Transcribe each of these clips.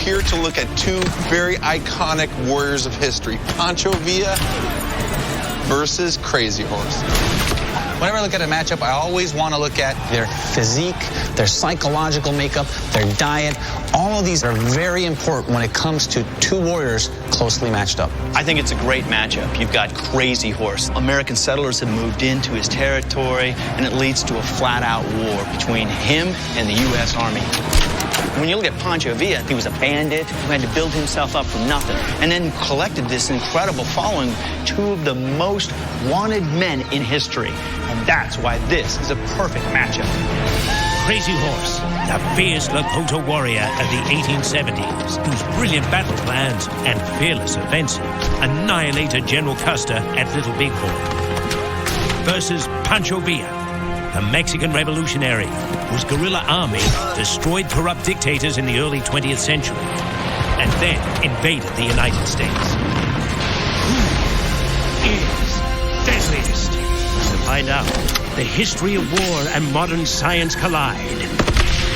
here to look at two very iconic warriors of history, Poncho Villa versus Crazy Horse. Whenever I look at a matchup, I always want to look at their physique, their psychological makeup, their diet. All of these are very important when it comes to two warriors closely matched up. I think it's a great matchup. You've got Crazy Horse. American settlers have moved into his territory, and it leads to a flat-out war between him and the U.S. Army. When you look at Poncho Villa, he was a bandit who had to build himself up from nothing, and then collected this incredible following, two of the most wanted men in history. And that's why this is a perfect matchup. Crazy Horse, the fierce Lakota warrior of the 1870s, whose brilliant battle plans and fearless offensive annihilated General Custer at Little Bighorn. Versus Pancho Villa, the Mexican revolutionary whose guerrilla army destroyed corrupt dictators in the early 20th century and then invaded the United States. Who is Deadliest? To find out, the history of war and modern science collide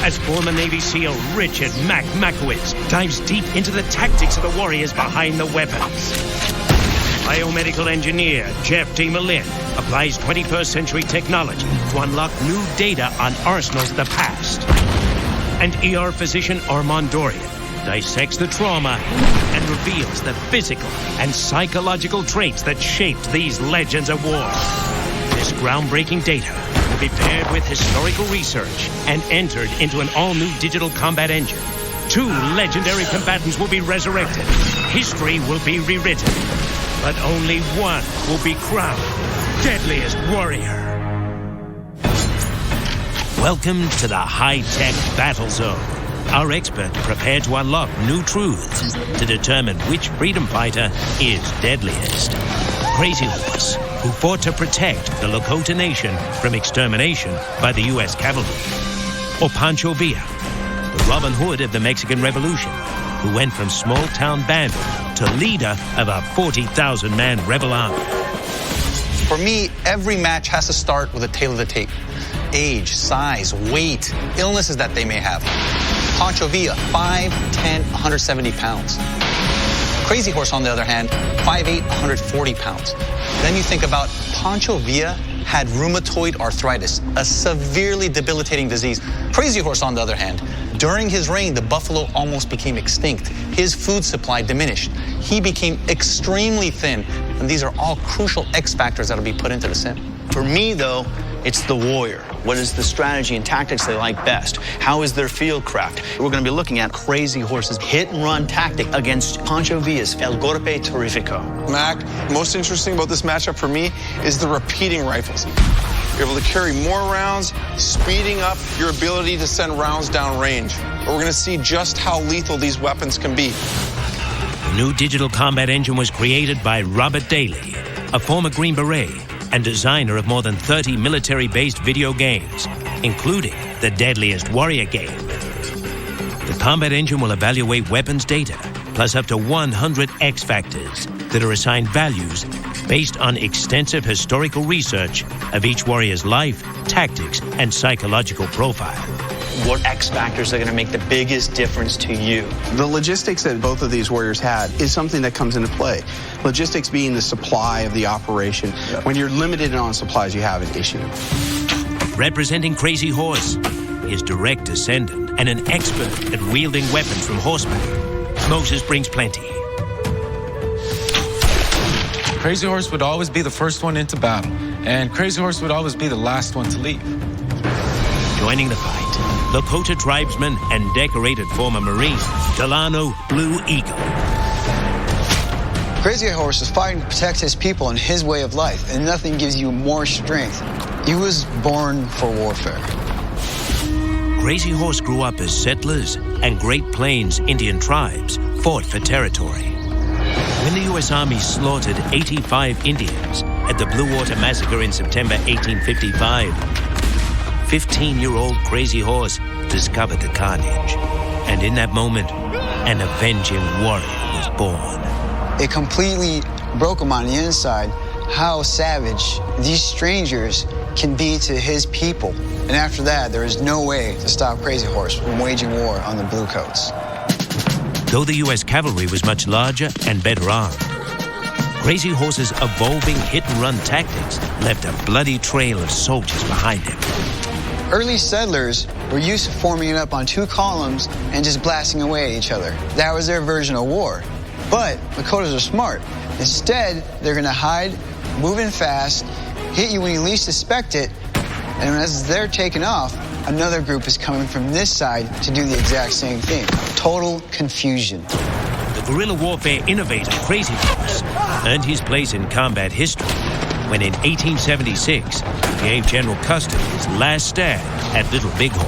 as former Navy SEAL Richard Makowitz dives deep into the tactics of the warriors behind the weapons. Biomedical engineer Jeff D. Malin applies 21st century technology to unlock new data on arsenals of the past. And ER physician Armand Dorian dissects the trauma and reveals the physical and psychological traits that shaped these legends of war. This groundbreaking data will be paired with historical research and entered into an all-new digital combat engine. Two legendary combatants will be resurrected. History will be rewritten. But only one will be crowned Deadliest Warrior. Welcome to the high-tech battle zone. Our expert prepared to unlock new truths to determine which freedom fighter is deadliest. Crazy Horse, who fought to protect the Lakota Nation from extermination by the U.S. cavalry. Or Poncho Villa, the Robin Hood of the Mexican Revolution, who went from small-town bandit to leader of a 40,000-man rebel army. For me, every match has to start with a tale of the tape. Age, size, weight, illnesses that they may have. Poncho Villa, 5'10", 170 pounds. Crazy Horse, on the other hand, 5'8", 140 pounds. Then you think about Poncho Villa had rheumatoid arthritis, a severely debilitating disease. Crazy Horse, on the other hand, during his reign, the buffalo almost became extinct. His food supply diminished. He became extremely thin. And these are all crucial X factors that will be put into the sim. For me, though, it's the warrior. What is the strategy and tactics they like best? How is their field craft? We're going to be looking at Crazy Horse's hit-and-run tactic against Poncho Villa's El Golpe Terrifico. Mac, most interesting about this matchup for me is the repeating rifles. You're able to carry more rounds, speeding up your ability to send rounds down range. But we're going to see just how lethal these weapons can be. The new digital combat engine was created by Robert Daly, a former Green Beret and designer of more than 30 military-based video games, including the Deadliest Warrior game. The combat engine will evaluate weapons data, plus up to 100 X factors that are assigned values based on extensive historical research of each warrior's life, tactics, and psychological profile. What X factors are going to make the biggest difference to you? The logistics that both of these warriors had is something that comes into play. Logistics being the supply of the operation. Yep. When you're limited on supplies, you have an issue. Representing Crazy Horse, his direct descendant and an expert at wielding weapons from horseback, Moses brings plenty. Crazy Horse would always be the first one into battle, and Crazy Horse would always be the last one to leave. Joining the fight, Lakota tribesman and decorated former Marine, Delano Blue Eagle. Crazy Horse is fighting to protect his people and his way of life, and nothing gives you more strength. He was born for warfare. Crazy Horse grew up as settlers and Great Plains Indian tribes fought for territory. When the U.S. Army slaughtered 85 Indians at the Blue Water Massacre in September 1855, 15-year-old Crazy Horse discovered the carnage. And in that moment, an avenging warrior was born. It completely broke him on the inside how savage these strangers can be to his people. And after that, there is no way to stop Crazy Horse from waging war on the Bluecoats. though the U.S. cavalry was much larger and better armed. Crazy Horse's evolving hit-and-run tactics left a bloody trail of soldiers behind him. Early settlers were used to forming it up on 2 columns and just blasting away at each other. That was their version of war. But Lakotas are smart. Instead, they're going to hide, move in fast, hit you when you least suspect it, and as they're taking off, another group is coming from this side to do the exact same thing. Total confusion. The guerrilla warfare innovator Crazy Horse earned his place in combat history when in 1876 he gave General Custer his last stab at Little Bighorn.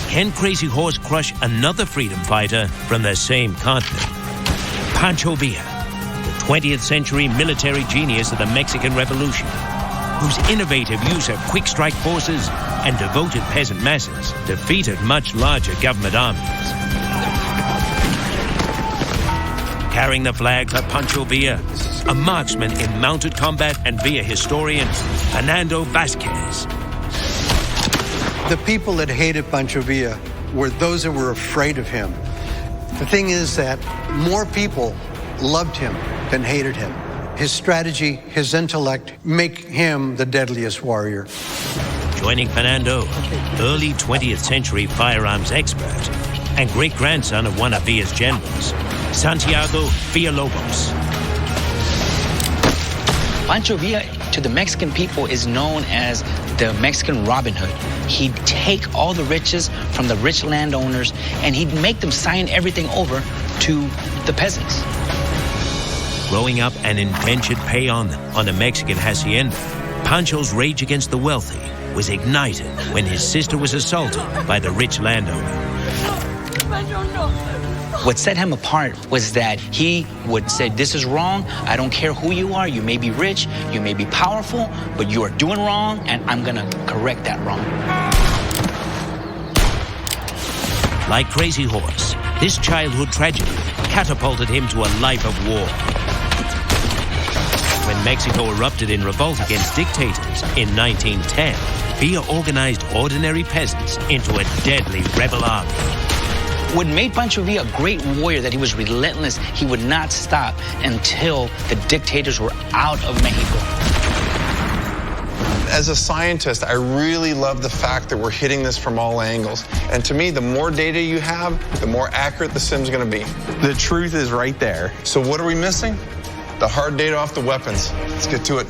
Can Crazy Horse crush another freedom fighter from the same continent? Poncho Villa, the 20th century military genius of the Mexican Revolution, whose innovative use of quick-strike forces and devoted peasant masses defeated much larger government armies. Carrying the flag for Poncho Villa, a marksman in mounted combat and Villa historian, Fernando Vasquez. The people that hated Poncho Villa were those that were afraid of him. The thing is that more people loved him than hated him. His strategy, his intellect, make him the deadliest warrior. Joining Fernando, early 20th century firearms expert and great-grandson of one of Villa's generals, Santiago Villalobos. Pancho Villa, to the Mexican people, is known as the Mexican Robin Hood. He'd take all the riches from the rich landowners and he'd make them sign everything over to the peasants. Growing up an indentured peon on a Mexican hacienda, Pancho's rage against the wealthy was ignited when his sister was assaulted by the rich landowner. What set him apart was that he would say, this is wrong, I don't care who you are, you may be rich, you may be powerful, but you are doing wrong, and I'm gonna correct that wrong. Like Crazy Horse, this childhood tragedy catapulted him to a life of war. When Mexico erupted in revolt against dictators in 1910, Villa organized ordinary peasants into a deadly rebel army. What made Pancho Villa a great warrior, that he was relentless. He would not stop until the dictators were out of Mexico. As a scientist, I really love the fact that we're hitting this from all angles. And to me, the more data you have, the more accurate the sim's going to be. The truth is right there. So what are we missing? The hard data off the weapons. Let's get to it.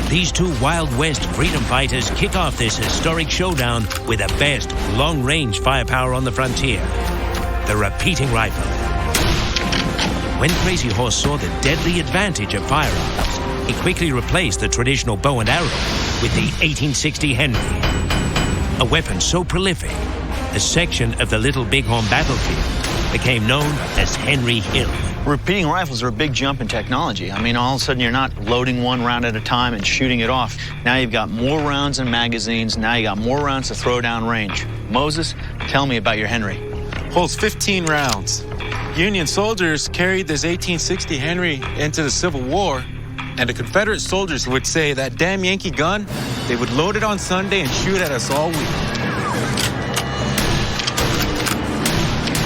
These two Wild West freedom fighters kick off this historic showdown with the best long-range firepower on the frontier, the repeating rifle. When Crazy Horse saw the deadly advantage of firearms, he quickly replaced the traditional bow and arrow with the 1860 Henry, a weapon so prolific, a section of the Little Bighorn battlefield became known as Henry Hill. Repeating rifles are a big jump in technology. I mean, all of a sudden you're not loading one round at a time and shooting it off. Now you've got more rounds in magazines. Now you got more rounds to throw down range. Moses, tell me about your Henry. Holds 15 rounds. Union soldiers carried this 1860 Henry into the Civil War, and the Confederate soldiers would say that damn Yankee gun, they would load it on Sunday and shoot at us all week.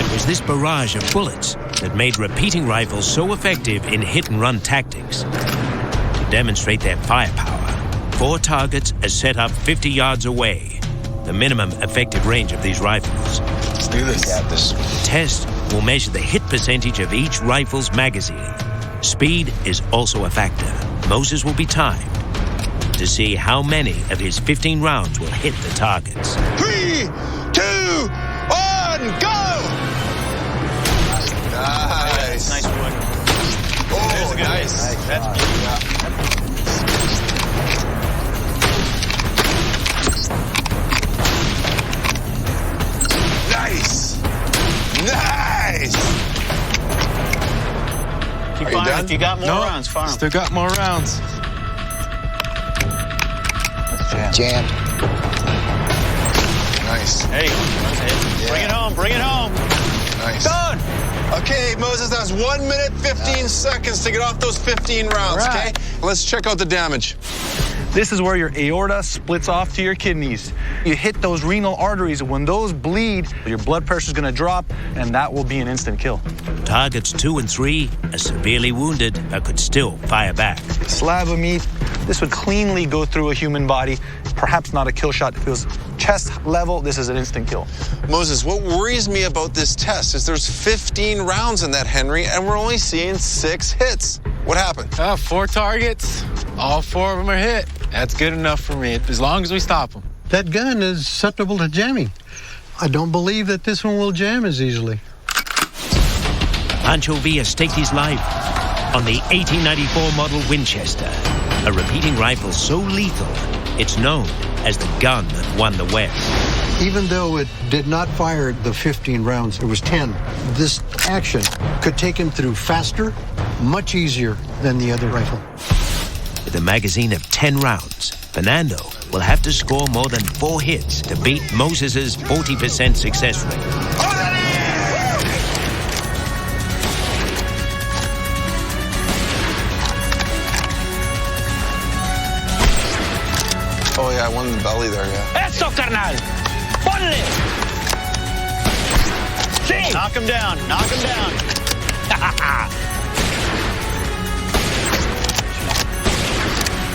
It was this barrage of bullets that made repeating rifles so effective in hit-and-run tactics. To demonstrate their firepower, 4 targets are set up 50 yards away, the minimum effective range of these rifles. Let's do this. The test will measure the hit percentage of each rifle's magazine. Speed is also a factor. Moses will be timed to see how many of his 15 rounds will hit the targets. 3, 2, 1, go! Nice. Nice wood. Oh, nice. That's good. Nice. Nice. Keep Are you firing. done? If you got more rounds, fire 'em. Still got more rounds. Jammed. Nice. Hey, bring it home, bring it home. Nice. Done. Okay, Moses, that was 1 minute, 15 seconds to get off those 15 rounds, All right. okay? Let's check out the damage. This is where your aorta splits off to your kidneys. You hit those renal arteries. When those bleed, your blood pressure is going to drop, and that will be an instant kill. Targets 2 and 3 are severely wounded but could still fire back. Slab of meat, this would cleanly go through a human body. Perhaps not a kill shot. If it was chest level, this is an instant kill. Moses, what worries me about this test is there's 15 rounds in that Henry, and we're only seeing 6 hits. What happened? 4 targets. All 4 of them are hit. That's good enough for me, as long as we stop them. That gun is susceptible to jamming. I don't believe that this one will jam as easily. Pancho Villa staked his life on the 1894 model Winchester, a repeating rifle so lethal, it's known as the gun that won the West. Even though it did not fire the 15 rounds, it was 10. This action could take him through faster, much easier than the other rifle. With a magazine of 10 rounds, Fernando will have to score more than 4 hits to beat Moses's 40% success rate. Oh, yeah, one in the belly there, yeah. Eso, carnal! Ponle! Sí! Knock him down. Knock him down.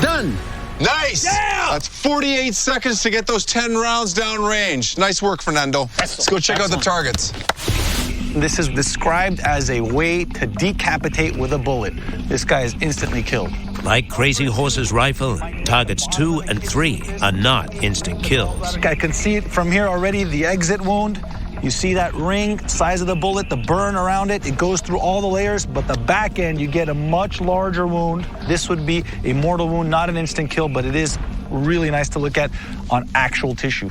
Done! Nice! Yeah! That's 48 seconds to get those 10 rounds down range. Nice work, Fernando. Let's go check out the targets. This is described as a way to decapitate with a bullet. This guy is instantly killed. Like Crazy Horse's rifle, targets 2 and 3 are not instant kills. I can see it from here already, the exit wound. You see that ring, size of the bullet, the burn around it. It goes through all the layers, but the back end, you get a much larger wound. This would be a mortal wound, not an instant kill, but it is really nice to look at on actual tissue.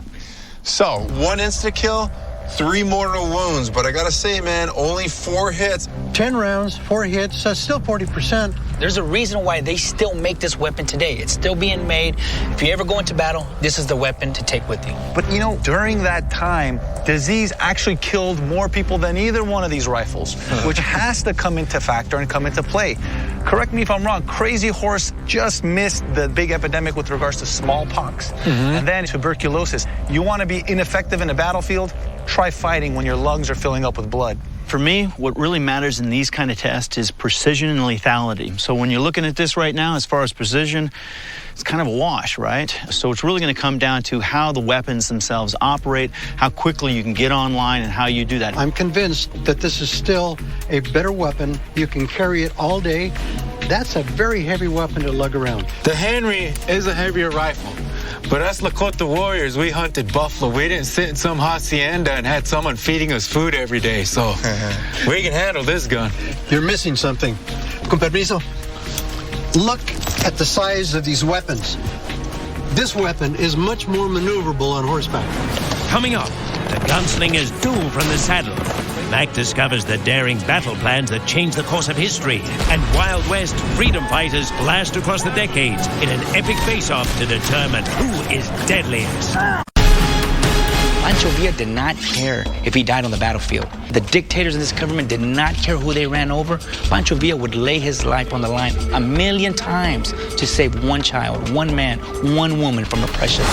So, 1 instant kill, 3 mortal wounds, but I gotta say, man, only 4 hits. 10 rounds, 4 hits, that's still 40%. There's a reason why they still make this weapon today. It's still being made. If you ever go into battle, this is the weapon to take with you. But you know, during that time, disease actually killed more people than either one of these rifles, which has to come into factor and come into play. Correct me if I'm wrong, Crazy Horse just missed the big epidemic with regards to smallpox and then tuberculosis. You want to be ineffective in a battlefield? Try fighting when your lungs are filling up with blood. For me, what really matters in these kind of tests is precision and lethality. So when you're looking at this right now, as far as precision, it's kind of a wash, right? So it's really going to come down to how the weapons themselves operate, how quickly you can get online, and how you do that. I'm convinced that this is still a better weapon. You can carry it all day. That's a very heavy weapon to lug around. The Henry is a heavier rifle. But us Lakota warriors, we hunted buffalo. We didn't sit in some hacienda and had someone feeding us food every day. So we can handle this gun. You're missing something. Con permiso. Look at the size of these weapons. This weapon is much more maneuverable on horseback. Coming up, the gunslinger's duel from the saddle. Mac discovers the daring battle plans that change the course of history. And Wild West freedom fighters blast across the decades in an epic face-off to determine who is deadliest. Pancho Villa did not care if he died on the battlefield. The dictators of this government did not care who they ran over. Pancho Villa would lay his life on the line 1,000,000 times to save 1 child, 1 man, 1 woman from oppression.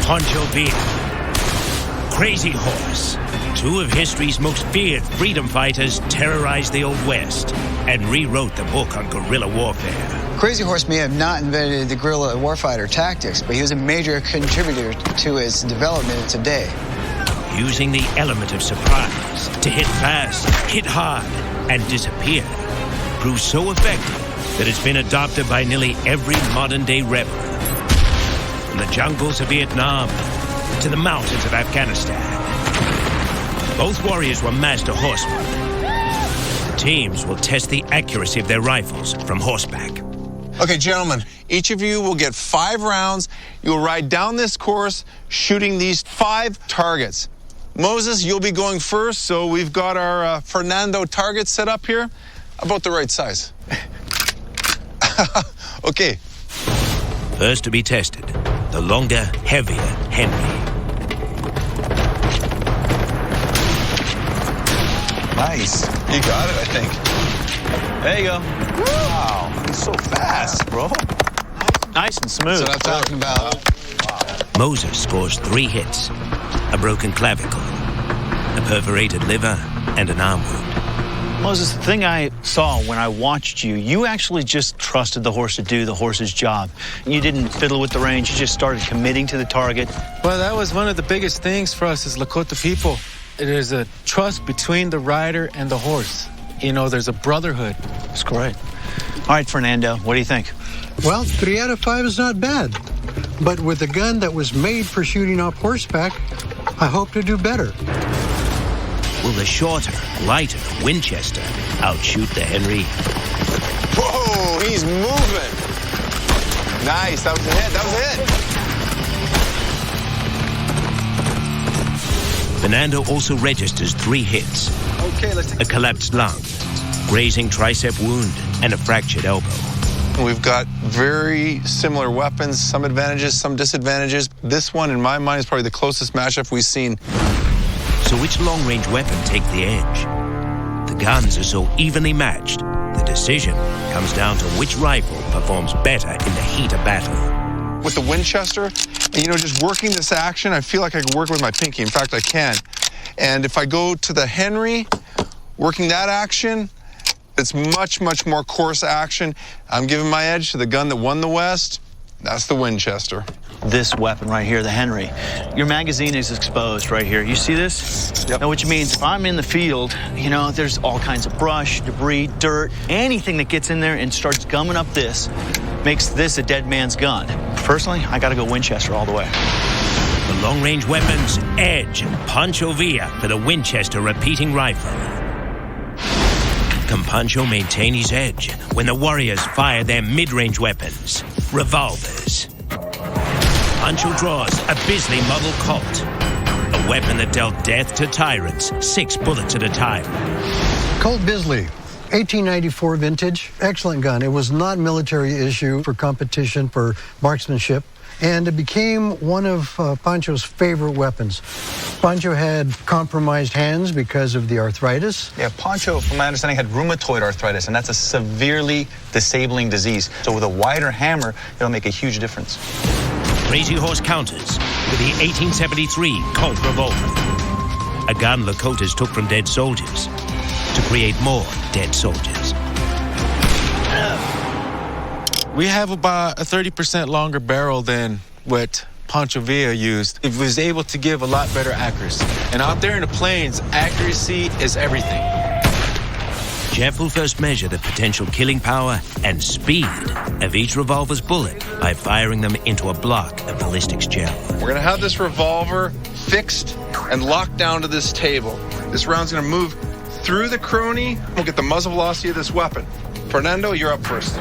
Poncho Villa, Crazy Horse. 2 of history's most feared freedom fighters terrorized the Old West and rewrote the book on guerrilla warfare. Crazy Horse may have not invented the guerrilla warfighter tactics, but he was a major contributor to its development today. Using the element of surprise to hit fast, hit hard, and disappear proves so effective that it's been adopted by nearly every modern-day rebel. From the jungles of Vietnam to the mountains of Afghanistan. Both warriors were master horsemen. The teams will test the accuracy of their rifles from horseback. Okay, gentlemen, each of you will get 5 rounds. You'll ride down this course shooting these 5 targets. Moses, you'll be going first, so we've got our Fernando targets set up here. About the right size. Okay. First to be tested, the longer, heavier Henry. Nice. You got it, I think. There you go. Wow, he's so fast, bro. Nice and smooth. That's what I'm talking about. Moses scores 3 hits, a broken clavicle, a perforated liver, and an arm wound. Moses, the thing I saw when I watched you, you actually just trusted the horse to do the horse's job. You didn't fiddle with the reins, you just started committing to the target. Well, that was one of the biggest things for us as Lakota people. There's a trust between the rider and the horse. You know, there's a brotherhood. That's great. All right, Fernando, what do you think? Well, 3 out of 5 is not bad. But with a gun that was made for shooting off horseback, I hope to do better. Will the shorter, lighter Winchester outshoot the Henry? Whoa, he's moving. Nice, that was a hit, that was a hit. Fernando also registers 3 hits. Okay, let's take a collapsed lung, grazing tricep wound, and a fractured elbow. We've got very similar weapons, some advantages, some disadvantages. This one, in my mind, is probably the closest matchup we've seen. So which long-range weapon takes the edge? The guns are so evenly matched, the decision comes down to which rifle performs better in the heat of battle. With the Winchester, you know, just working this action, I feel like I can work with my pinky. In fact, I can. And if I go to the Henry, working that action, it's much, much more coarse action. I'm giving my edge to the gun that won the West. That's the Winchester. This weapon right here, the Henry. Your magazine is exposed right here. You see this? Yep. Now, which means if I'm in the field, you know, there's all kinds of brush, debris, dirt, anything that gets in there and starts gumming up this makes this a dead man's gun. Personally, I gotta go Winchester all the way. The long-range weapons, edge, Poncho Villa for the Winchester repeating rifle. Can Pancho maintain his edge when the warriors fire their mid-range weapons, revolvers? Pancho draws a Bisley Model Colt, a weapon that dealt death to tyrants 6 bullets at a time. Colt Bisley, 1894 vintage, excellent gun. It was not military issue for competition for marksmanship, and it became one of Pancho's favorite weapons. Pancho had compromised hands because of the arthritis. Yeah, Pancho, from my understanding, had rheumatoid arthritis, and that's a severely disabling disease. So with a wider hammer, it'll make a huge difference. Crazy Horse counters with the 1873 Colt revolver, a gun Lakotas took from dead soldiers to create more dead soldiers. We have about a 30% longer barrel than what Poncho Villa used. It was able to give a lot better accuracy. And out there in the plains, accuracy is everything. Jeff will first measure the potential killing power and speed of each revolver's bullet by firing them into a block of ballistics gel. We're gonna have this revolver fixed and locked down to this table. This round's gonna move through the crony. We'll get the muzzle velocity of this weapon. Fernando, you're up first.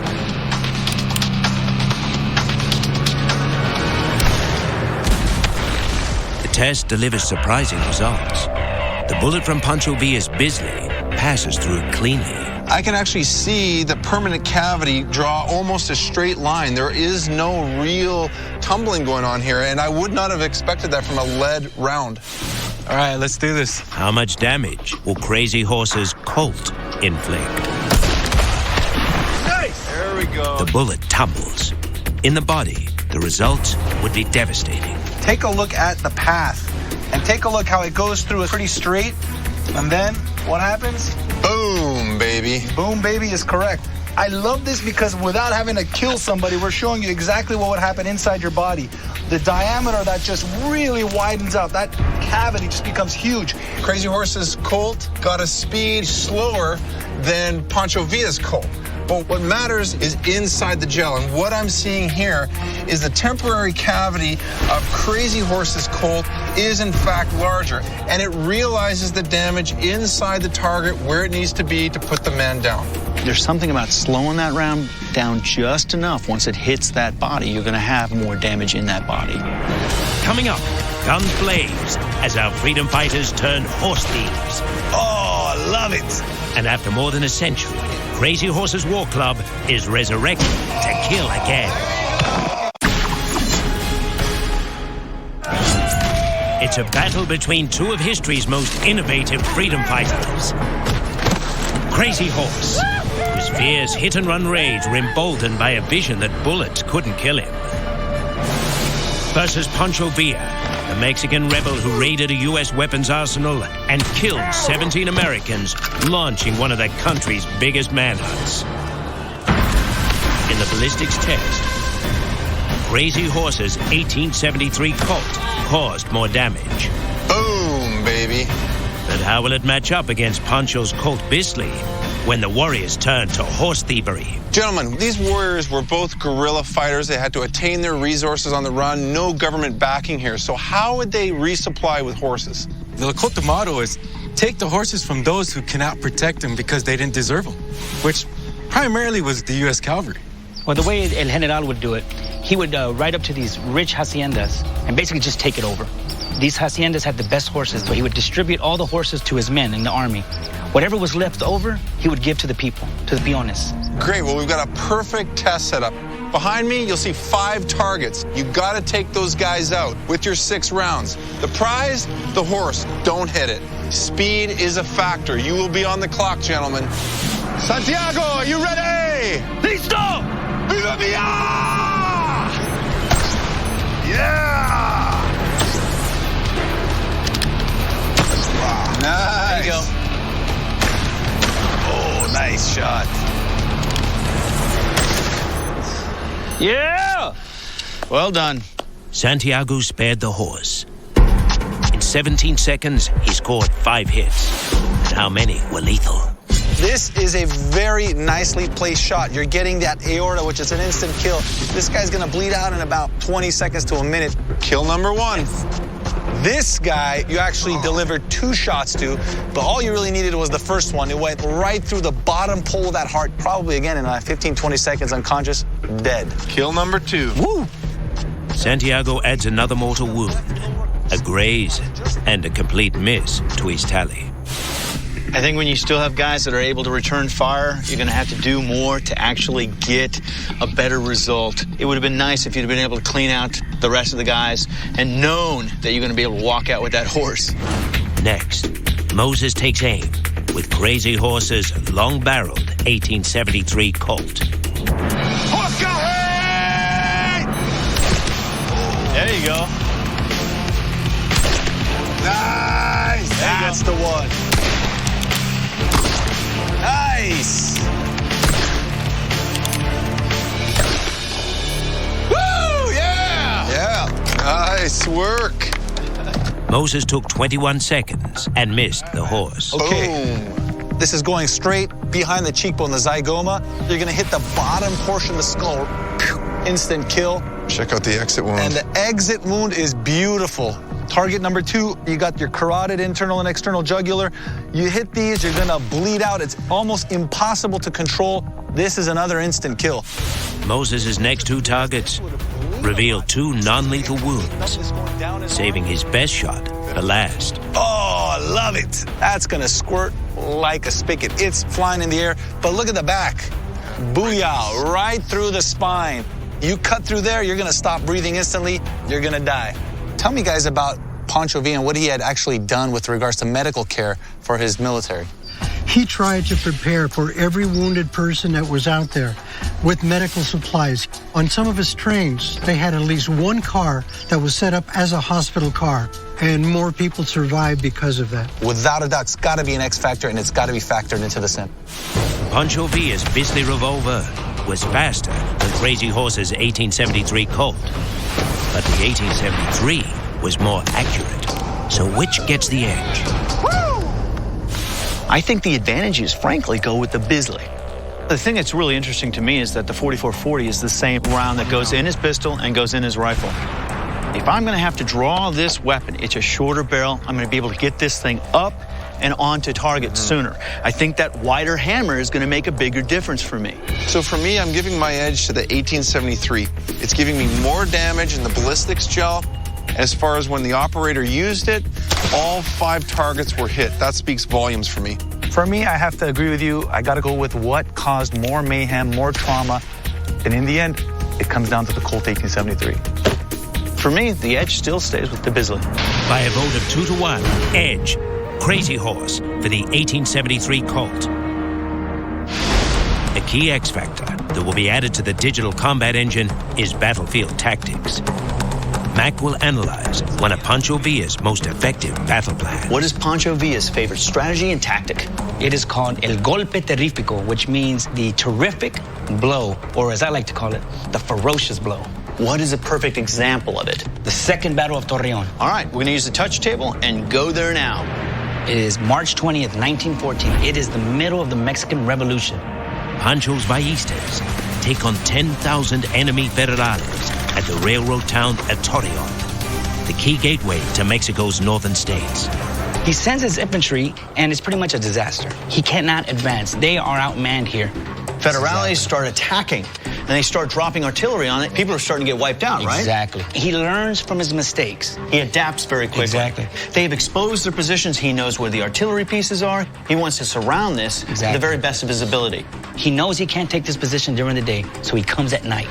The test delivers surprising results. The bullet from Poncho Villa's Bisley passes through cleanly. I can actually see the permanent cavity draw almost a straight line. There is no real tumbling going on here, and I would not have expected that from a lead round. All right, let's do this. How much damage will Crazy Horse's Colt inflict? Nice! There we go. The bullet tumbles. In the body, the result would be devastating. Take a look at the path and take a look how it goes through. It's pretty straight. And then what happens? Boom, baby. Boom, baby is correct. I love this because without having to kill somebody, we're showing you exactly what would happen inside your body. The diameter that just really widens out. That cavity just becomes huge. Crazy Horse's Colt got a speed slower than Poncho Villa's Colt. But what matters is inside the gel. And what I'm seeing here is the temporary cavity of Crazy Horse's Colt is in fact larger. And it realizes the damage inside the target where it needs to be to put the man down. There's something about slowing that round down just enough. Once it hits that body, you're gonna have more damage in that body. Coming up, guns blaze as our freedom fighters turn horse thieves. Oh, I love it. And after more than a century, Crazy Horse's War Club is resurrected to kill again. It's a battle between 2 of history's most innovative freedom fighters. Crazy Horse, whose Villa's hit-and-run rage were emboldened by a vision that bullets couldn't kill him. Versus Poncho Villa, the Mexican rebel who raided a U.S. weapons arsenal and killed 17 Americans, launching one of the country's biggest manhunts. In the ballistics test, Crazy Horse's 1873 Colt caused more damage. Boom, baby. But how will it match up against Pancho's Colt Bisley when the Warriors turn to horse thievery? Gentlemen, these warriors were both guerrilla fighters. They had to attain their resources on the run. No government backing here. So how would they resupply with horses? The Lakota motto is, take the horses from those who cannot protect them because they didn't deserve them, which primarily was the U.S. cavalry. Well, the way El General would do it, he would ride up to these rich haciendas and basically just take it over. These haciendas had the best horses, so he would distribute all the horses to his men in the army. Whatever was left over, he would give to the people, to the peones. Great, well, we've got a perfect test set up. Behind me, you'll see 5 targets. You gotta take those guys out with your 6 rounds. The prize, the horse. Don't hit it. Speed is a factor. You will be on the clock, gentlemen. Santiago, are you ready? Listo! Viva Villa! Yeah! Nice. There you go. Oh, nice shot. Yeah! Well done. Santiago spared the horse. In 17 seconds, he scored 5 hits. And how many were lethal? This is a very nicely placed shot. You're getting that aorta, which is an instant kill. This guy's gonna bleed out in about 20 seconds to a minute. Kill number 1. This guy, you actually delivered 2 shots to, but all you really needed was the first one. It went right through the bottom pole of that heart, probably again in 15, 20 seconds, unconscious, dead. Kill number 2. Woo! Santiago adds another mortal wound, a graze, and a complete miss to his tally. I think when you still have guys that are able to return fire, you're going to have to do more to actually get a better result. It would have been nice if you'd have been able to clean out the rest of the guys and known that you're going to be able to walk out with that horse. Next, Moses takes aim with Crazy Horse's long-barreled 1873 Colt. There you go. Nice! That's the one. Nice! Woo! Yeah! Yeah. Nice work. Moses took 21 seconds and missed the horse. Okay. Boom. This is going straight behind the cheekbone, the zygoma. You're gonna hit the bottom portion of the skull. Instant kill. Check out the exit wound. And the exit wound is beautiful. Target number 2, you got your carotid, internal and external jugular. You hit these, you're gonna bleed out. It's almost impossible to control. This is another instant kill. Moses' next 2 targets revealed 2 non-lethal wounds, saving his best shot for last. Oh, I love it. That's gonna squirt like a spigot. It's flying in the air, but look at the back. Booyah, right through the spine. You cut through there, you're gonna stop breathing instantly, you're gonna die. Tell me, guys, about Poncho Villa and what he had actually done with regards to medical care for his military. He tried to prepare for every wounded person that was out there with medical supplies. On some of his trains, they had at least 1 car that was set up as a hospital car, and more people survived because of that. Without a doubt, it's got to be an X factor, and it's got to be factored into the sim. Poncho Villa's Bisley revolver was faster than Crazy Horse's 1873 Colt, but the 1873 was more accurate. So which gets the edge? I think the advantages, frankly, go with the Bisley. The thing that's really interesting to me is that the 4440 is the same round that goes in his pistol and goes in his rifle. If I'm going to have to draw this weapon, it's a shorter barrel. I'm going to be able to get this thing up and onto target sooner. I think that wider hammer is going to make a bigger difference for me. So for me, I'm giving my edge to the 1873. It's giving me more damage in the ballistics gel. As far as when the operator used it, all 5 targets were hit. That speaks volumes for me. For me, I have to agree with you. I got to go with what caused more mayhem, more trauma. And in the end, it comes down to the Colt 1873. For me, the edge still stays with the Bisley. By a vote of 2-1, edge, Crazy Horse for the 1873 Colt. A key X factor that will be added to the digital combat engine is battlefield tactics. Mac will analyze one of Poncho Villa's most effective battle plans. What is Poncho Villa's favorite strategy and tactic? It is called El Golpe Terrífico, which means the terrific blow, or as I like to call it, the ferocious blow. What is a perfect example of it? The Second Battle of Torreon. All right, we're gonna use the touch table and go there now. It is March 20th, 1914. It is the middle of the Mexican Revolution. Pancho's Ballistas take on 10,000 enemy federales at the railroad town of Torreon, the key gateway to Mexico's northern states. He sends his infantry, and it's pretty much a disaster. He cannot advance. They are outmanned here. Federales start attacking, and they start dropping artillery on it. People are starting to get wiped out, right? Exactly. He learns from his mistakes. He adapts very quickly. Exactly. They've exposed their positions. He knows where the artillery pieces are. He wants to surround this to the very best of his ability. He knows he can't take this position during the day, so he comes at night.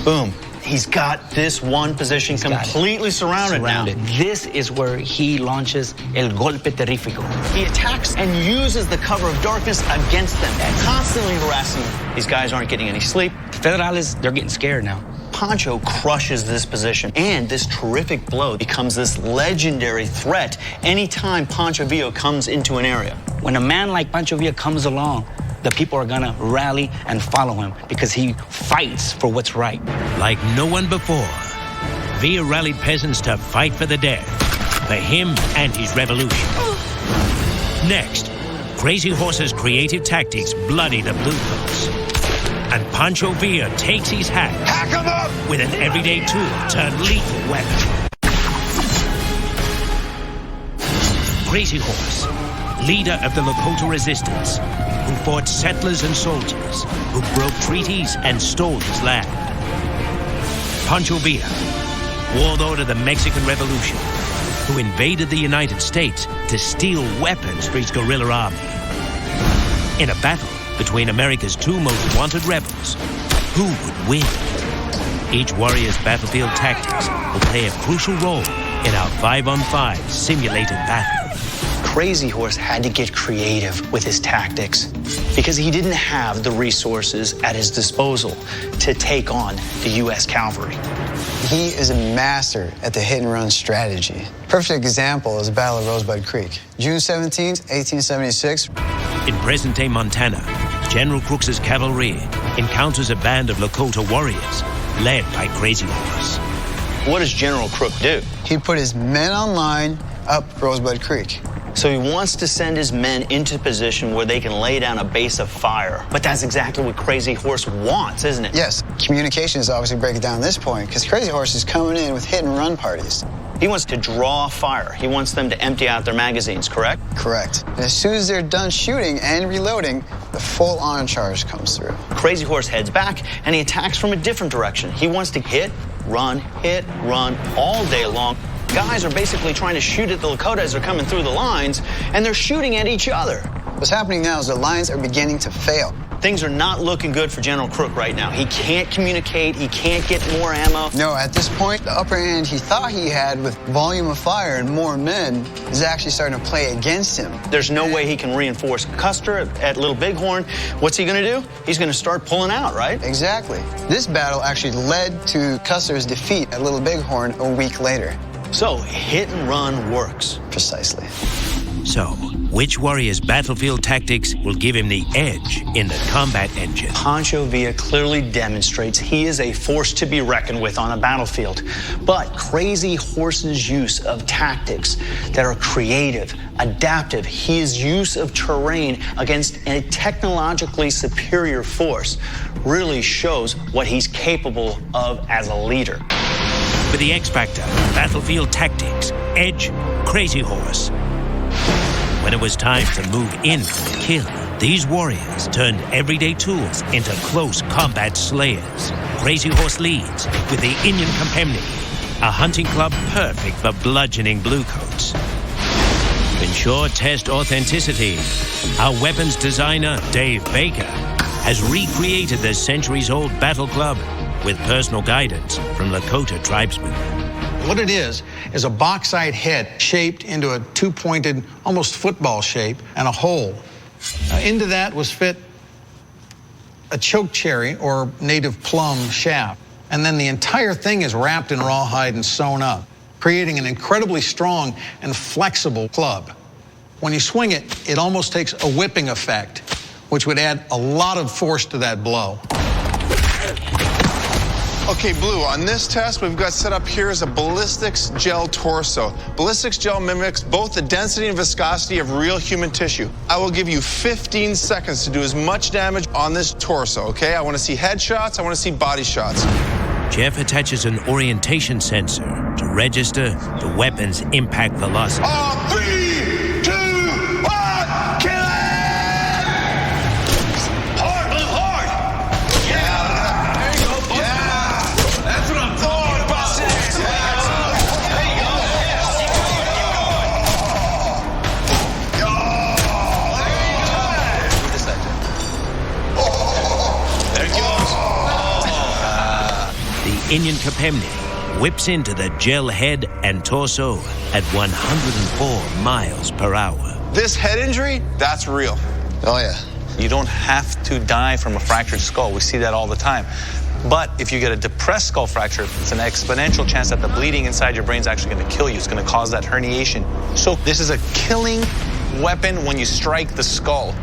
Boom. He's got this one position completely surrounded now. This is where he launches El Golpe Terrífico. He attacks and uses the cover of darkness against them, constantly harassing them. These guys aren't getting any sleep. The Federales, they're getting scared now. Pancho crushes this position, and this terrific blow becomes this legendary threat anytime Poncho Villa comes into an area. When a man like Poncho Villa comes along, the people are gonna rally and follow him because he fights for what's right. Like no one before, Villa rallied peasants to fight for the death, for him and his revolution. Next, Crazy Horse's creative tactics bloody the bluecoats. And Poncho Villa takes his hat Hack him up! with an everyday tool turned lethal weapon. Crazy Horse, leader of the Lakota resistance, who fought settlers and soldiers, who broke treaties and stole his land. Poncho Villa, warlord of the Mexican Revolution, who invaded the United States to steal weapons for his guerrilla army. In a battle between America's two most wanted rebels, who would win? Each warrior's battlefield tactics will play a crucial role in our 5-on-5 simulated battle. Crazy Horse had to get creative with his tactics because he didn't have the resources at his disposal to take on the U.S. cavalry. He is a master at the hit-and-run strategy. Perfect example is the Battle of Rosebud Creek. June 17th, 1876. In present-day Montana, General Crooks's cavalry encounters a band of Lakota warriors led by Crazy Horse. What does General Crook do? He put his men on line up Rosebud Creek. So he wants to send his men into position where they can lay down a base of fire. But that's exactly what Crazy Horse wants, isn't it? Yes, communication is obviously breaking down this point because Crazy Horse is coming in with hit-and-run parties. He wants to draw fire. He wants them to empty out their magazines, correct? Correct. And as soon as they're done shooting and reloading, the full-on charge comes through. Crazy Horse heads back, and he attacks from a different direction. He wants to hit, run, all day long. Guys are basically trying to shoot at the Lakota as they're coming through the lines, and they're shooting at each other. What's happening now is the lines are beginning to fail. Things are not looking good for General Crook right now. He can't communicate. He can't get more ammo. No, at this point, the upper hand he thought he had with volume of fire and more men is actually starting to play against him. There's no way he can reinforce Custer at Little Bighorn. What's he going to do? He's going to start pulling out, right? Exactly. This battle actually led to Custer's defeat at Little Bighorn a week later. So, hit and run works. Precisely. So, which warrior's battlefield tactics will give him the edge in the combat engine? Poncho Villa clearly demonstrates he is a force to be reckoned with on a battlefield. But Crazy Horse's use of tactics that are creative, adaptive, his use of terrain against a technologically superior force really shows what he's capable of as a leader. For the X Factor, battlefield tactics, edge, Crazy Horse. When it was time to move in for the kill, these warriors turned everyday tools into close combat slayers. Crazy Horse leads with the Indian Company, a hunting club perfect for bludgeoning bluecoats. To ensure test authenticity, our weapons designer, Dave Baker, has recreated the centuries-old battle club with personal guidance from Lakota tribesmen. What it is a bauxite head shaped into a two-pointed, almost football shape, and a hole. Into that was fit a choke cherry or native plum shaft. And then the entire thing is wrapped in rawhide and sewn up, creating an incredibly strong and flexible club. When you swing it, it almost takes a whipping effect, which would add a lot of force to that blow. Okay, Blue, on this test, we've got set up here is a ballistics gel torso. Ballistics gel mimics both the density and viscosity of real human tissue. I will give you 15 seconds to do as much damage on this torso, okay? I want to see headshots, I want to see body shots. Jeff attaches an orientation sensor to register the weapon's impact velocity. 3, 2, 1, kill it! Hard, Blue, hard! Yeah, there you go, boy. Yeah, that's what I'm talking about. There you go. There it goes. The Indian Kapemni whips into the gel head and torso at 104 miles per hour. This head injury, that's real. Oh, yeah. You don't have to die from a fractured skull. We see that all the time. But if you get a depressed skull fracture, it's an exponential chance that the bleeding inside your brain is actually going to kill you. It's going to cause that herniation. So this is a killing weapon when you strike the skull.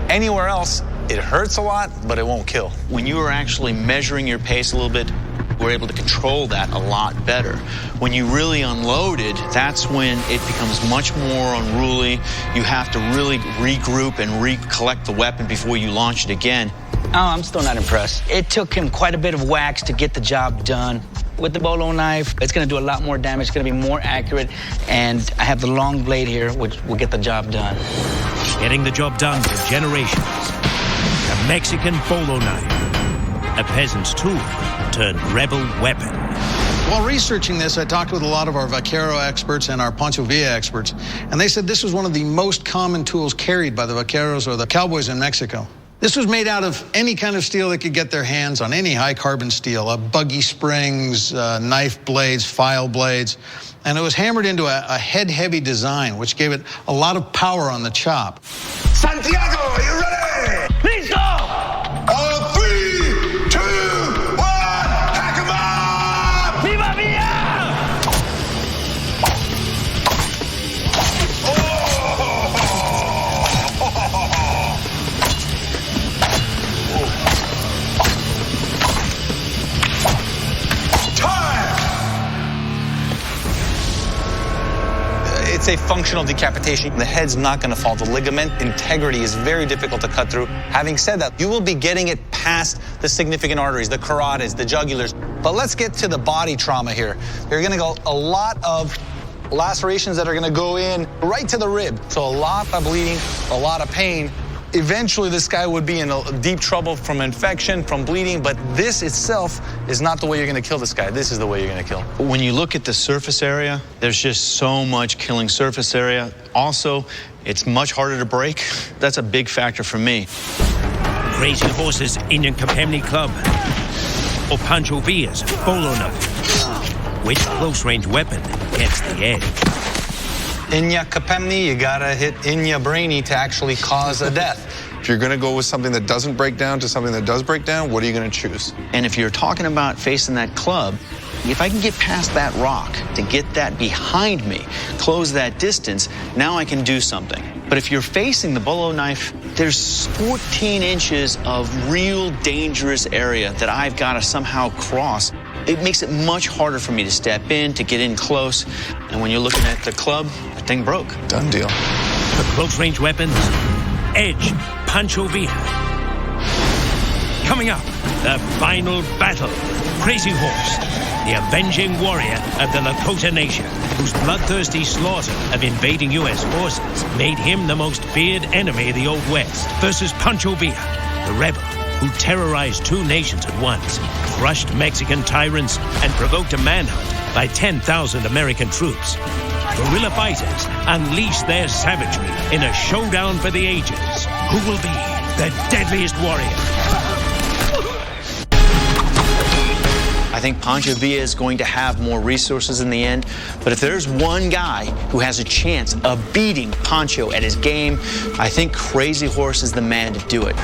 Anywhere else, it hurts a lot, but it won't kill. When you are actually measuring your pace a little bit, we're able to control that a lot better. When you really unload it, that's when it becomes much more unruly. You have to really regroup and recollect the weapon before you launch it again. Oh, I'm still not impressed. It took him quite a bit of wax to get the job done. With the bolo knife, it's going to do a lot more damage. It's going to be more accurate. And I have the long blade here, which will get the job done. Getting the job done for generations. The Mexican bolo knife. A peasant's tool turned rebel weapon. While researching this, I talked with a lot of our vaquero experts and our Poncho Villa experts, and they said this was one of the most common tools carried by the vaqueros or the cowboys in Mexico. This was made out of any kind of steel they could get their hands on, any high-carbon steel, buggy springs, knife blades, file blades, and it was hammered into a head-heavy design, which gave it a lot of power on the chop. Santiago, are you ready? Please go! 3, 2, 1, hack him up! Viva Villa! It's a functional decapitation. The head's not going to fall. The ligament integrity is very difficult to cut through. Having said that, you will be getting it past the significant arteries, the carotids, the jugulars. But let's get to the body trauma here. You're going to go a lot of lacerations that are going to go in right to the rib. So a lot of bleeding, a lot of pain. Eventually, this guy would be in deep trouble from infection, from bleeding, but this itself is not the way you're going to kill this guy. This is the way you're going to kill. When you look at the surface area, there's just so much killing surface area. Also, it's much harder to break. That's a big factor for me. Crazy Horse's Indian Kapemni Club. Or Pancho Villa's bolo knife. Which close-range weapon gets the edge? Inya Kapemni, you gotta hit Inya Brainy to actually cause a death. If you're going to go with something that doesn't break down to something that does break down, what are you going to choose? And if you're talking about facing that club, if I can get past that rock to get that behind me, close that distance, now I can do something. But if you're facing the bolo knife, there's 14 inches of real dangerous area that I've got to somehow cross. It makes it much harder for me to step in, to get in close. And when you're looking at the club, the thing broke. Done deal. For close-range weapons, edge Pancho Villa. Coming up, the final battle. Crazy Horse, the avenging warrior of the Lakota Nation, whose bloodthirsty slaughter of invading U.S. forces made him the most feared enemy of the Old West, versus Poncho Villa, the rebel who terrorized two nations at once, crushed Mexican tyrants, and provoked a manhunt by 10,000 American troops. Guerrilla fighters unleash their savagery in a showdown for the ages. Who will be the deadliest warrior? I think Poncho Villa is going to have more resources in the end, but if there's one guy who has a chance of beating Pancho at his game, I think Crazy Horse is the man to do it.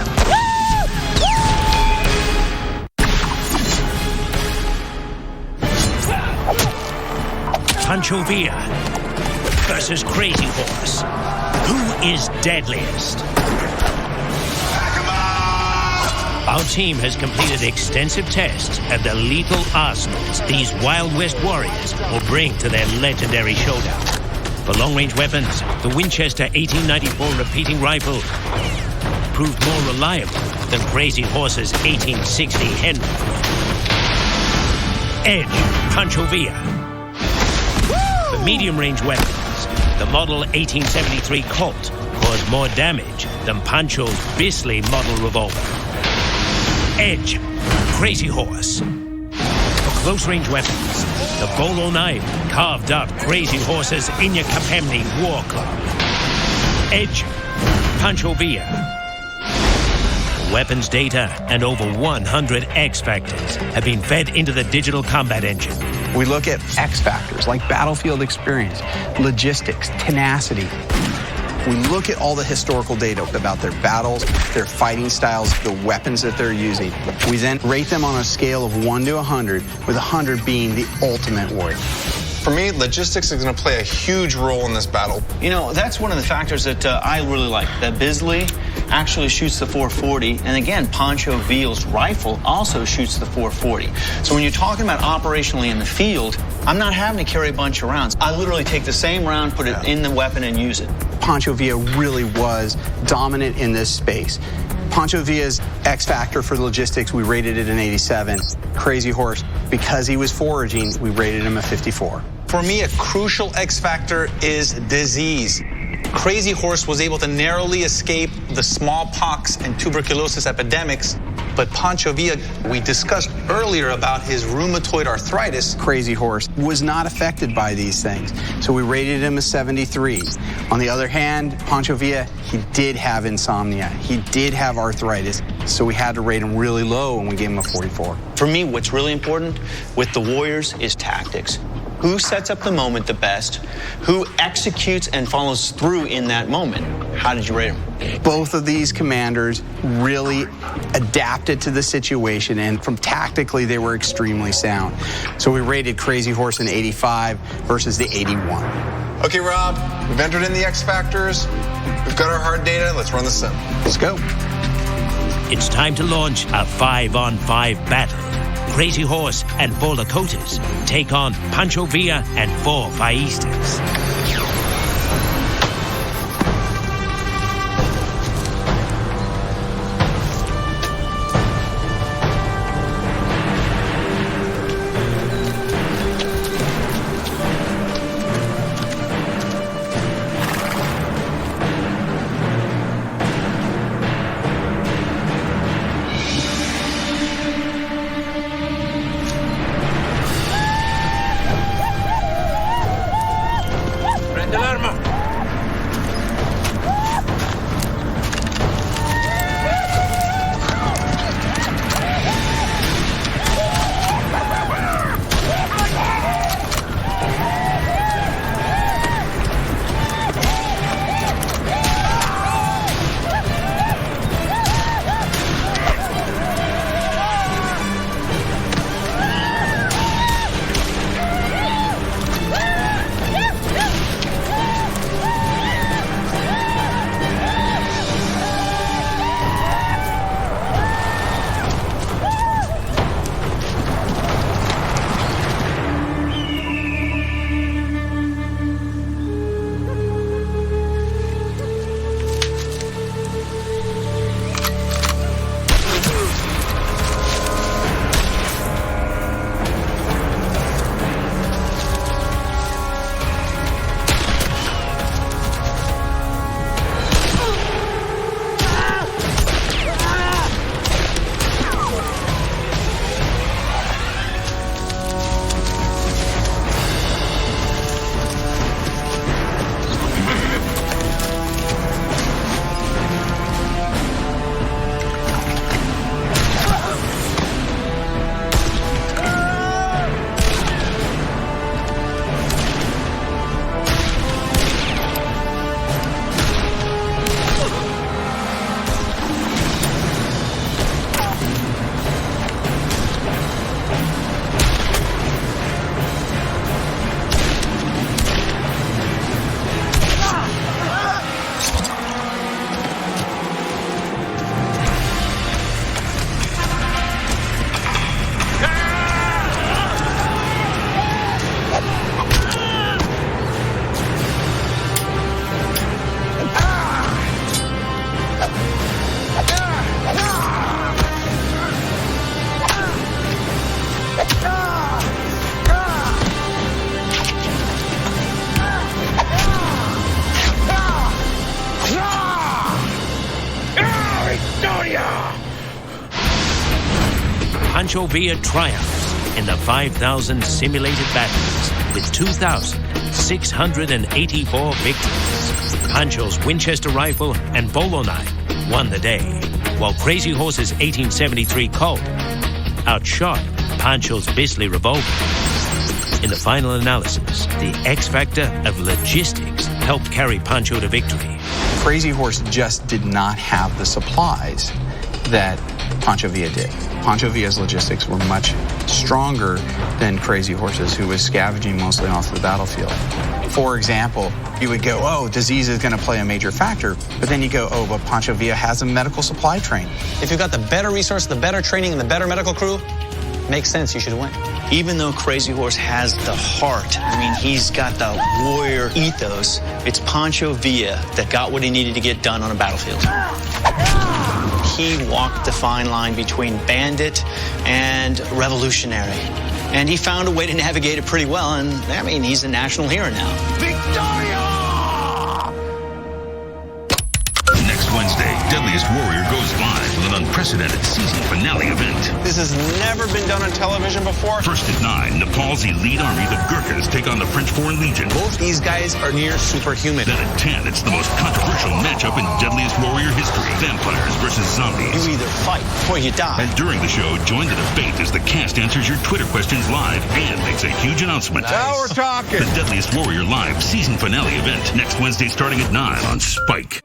Poncho Villa versus Crazy Horse. Who is deadliest? Our team has completed extensive tests of the lethal arsenals these Wild West warriors will bring to their legendary showdown. For long-range weapons, the Winchester 1894 repeating rifle proved more reliable than Crazy Horse's 1860 Henry. Edge, Poncho Villa. For medium-range weapons, the Model 1873 Colt caused more damage than Pancho's Bisley model revolver. Edge, Crazy Horse. For close-range weapons, the bolo knife carved up Crazy Horse's Inya Kapemni war club. Edge, Pancho Villa. Weapons data and over 100 X factors have been fed into the digital combat engine. We look at X factors like battlefield experience, logistics, tenacity. We look at all the historical data about their battles, their fighting styles, the weapons that they're using. We then rate them on a scale of 1 to 100, with 100 being the ultimate warrior. For me, logistics is going to play a huge role in this battle. You know, that's one of the factors that I really like, that Bisley actually shoots the 440, and again, Poncho Villa's rifle also shoots the 440. So when you're talking about operationally in the field, I'm not having to carry a bunch of rounds. I literally take the same round, put it in the weapon, and use it. Poncho Villa really was dominant in this space. Poncho Villa's X factor for logistics, we rated it an 87. Crazy Horse, because he was foraging, we rated him a 54. For me, a crucial X factor is disease. Crazy Horse was able to narrowly escape the smallpox and tuberculosis epidemics, but Poncho Villa, we discussed earlier about his rheumatoid arthritis. Crazy Horse was not affected by these things, so we rated him a 73. On the other hand, Poncho Villa, he did have insomnia. He did have arthritis, so we had to rate him really low, and we gave him a 44. For me, what's really important with the Warriors is tactics. Who sets up the moment the best? Who executes and follows through in that moment? How did you rate them? Both of these commanders really adapted to the situation, and from tactically, they were extremely sound. So we rated Crazy Horse an 85 versus the 81. Okay, Rob, we've entered in the X factors. We've got our hard data. Let's run the sim. Let's go. It's time to launch a 5-on-5 battle. Crazy Horse and 4 Lakotas take on Poncho Villa and 4 Paistas. Poncho Villa triumphs in the 5,000 simulated battles with 2,684 victories. Pancho's Winchester rifle and bolo knife won the day, while Crazy Horse's 1873 Colt outshot Pancho's Bisley revolver. In the final analysis, the X factor of logistics helped carry Pancho to victory. Crazy Horse just did not have the supplies that Poncho Villa did. Poncho Villa's logistics were much stronger than Crazy Horse's, who was scavenging mostly off the battlefield. For example, you would go, oh, disease is going to play a major factor, but then you go, oh, but Poncho Villa has a medical supply train. If you've got the better resource, the better training, and the better medical crew, makes sense, you should win. Even though Crazy Horse has the heart, I mean, he's got the warrior ethos, it's Poncho Villa that got what he needed to get done on a battlefield. He walked the fine line between bandit and revolutionary. And he found a way to navigate it pretty well, and I mean, he's a national hero now. Victoria! Next Wednesday, Deadliest Warrior goes live with an unprecedented season finale event. This has never been done on television before. First at 9, Nepal's elite army, the Gurkhas, take on the French Foreign Legion. Both these guys are near superhuman. Then at 10, it's the most controversial matchup in Deadliest Warrior history. Vampires versus zombies. You either fight or you die. And during the show, join the debate as the cast answers your Twitter questions live and makes a huge announcement. Now we're talking. The Deadliest Warrior Live season finale event next Wednesday starting at 9 on Spike.